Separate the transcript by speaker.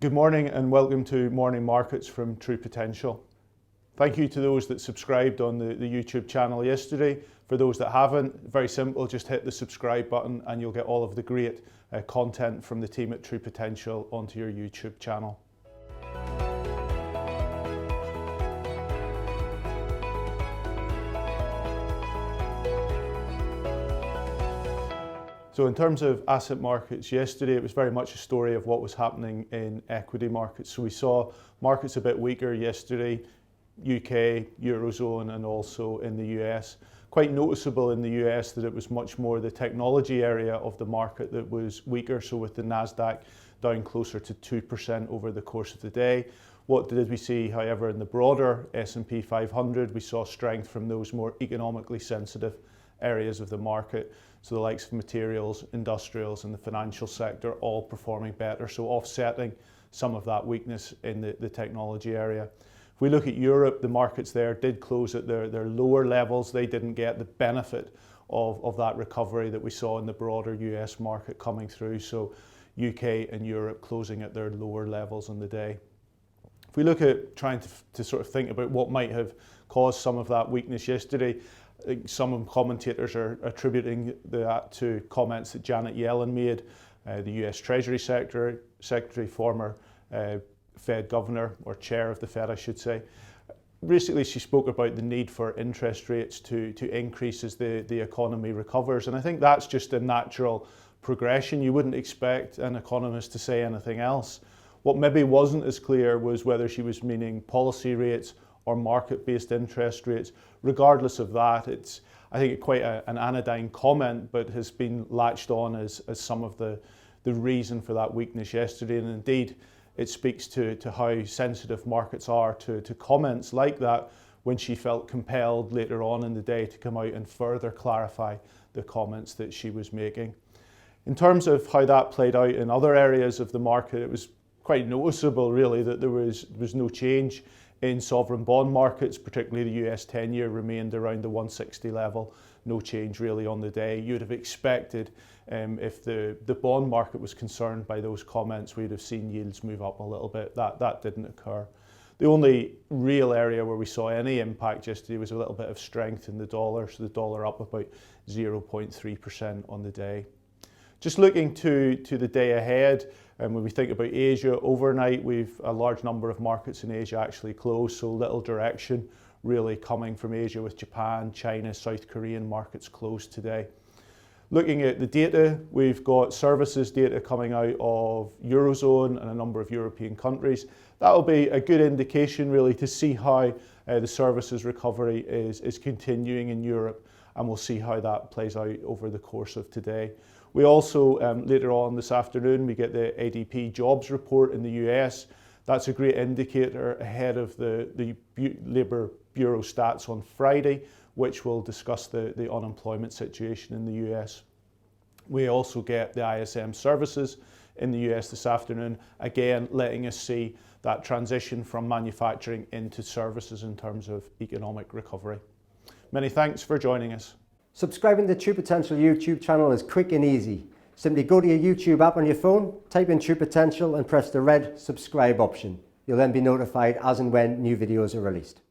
Speaker 1: Good morning and welcome to Morning Markets from True Potential. Thank you to those that subscribed on the YouTube channel yesterday. For those that haven't, very simple, just hit the subscribe button and you'll get all of the great content from the team at True Potential onto your YouTube channel. So in terms of asset markets yesterday, it was very much a story of what was happening in equity markets. So we saw markets a bit weaker yesterday, UK, Eurozone, and also in the US. Quite noticeable in the US that it was much more the technology area of the market that was weaker. So with the NASDAQ down closer to 2% over the course of the day. What did we see, however, in the broader S&P 500? We saw strength from those more economically sensitive areas of the market. So the likes of materials, industrials and the financial sector all performing better, so offsetting some of that weakness in the technology area. If we look at Europe, the markets there did close at their lower levels. They didn't get the benefit of that recovery that we saw in the broader US market coming through. So UK and Europe closing at their lower levels on the day. If we look at trying to sort of think about what might have caused some of that weakness yesterday, I think some commentators are attributing that to comments that Janet Yellen made, the US Treasury Secretary, former Fed governor, or chair of the Fed, I should say. Basically, she spoke about the need for interest rates to increase as the economy recovers. And I think that's just a natural progression. You wouldn't expect an economist to say anything else. What maybe wasn't as clear was whether she was meaning policy rates or market-based interest rates. Regardless of that, it's, I think, quite an anodyne comment, but has been latched on as some of the reason for that weakness yesterday. And indeed, it speaks to how sensitive markets are to comments like that, when she felt compelled later on in the day to come out and further clarify the comments that she was making. In terms of how that played out in other areas of the market, it was quite noticeable really that there was no change in sovereign bond markets, particularly the US 10-year remained around the 160 level. No change really on the day. You'd have expected if the bond market was concerned by those comments, we'd have seen yields move up a little bit. That didn't occur. The only real area where we saw any impact yesterday was a little bit of strength in the dollar. So the dollar up about 0.3% on the day. Just looking to the day ahead, and when we think about Asia overnight, we've a large number of markets in Asia actually closed, so little direction really coming from Asia, with Japan, China, South Korean markets closed today. Looking at the data, we've got services data coming out of Eurozone and a number of European countries. That'll be a good indication really to see how the services recovery is continuing in Europe, and we'll see how that plays out over the course of today. We also, later on this afternoon, we get the ADP jobs report in the US. That's a great indicator ahead of the Labour Bureau stats on Friday, which will discuss the unemployment situation in the US. We also get the ISM services in the US this afternoon, again letting us see that transition from manufacturing into services in terms of economic recovery. Many thanks for joining us.
Speaker 2: Subscribing to the True Potential YouTube channel is quick and easy. Simply go to your YouTube app on your phone, type in True Potential and press the red subscribe option. You'll then be notified as and when new videos are released.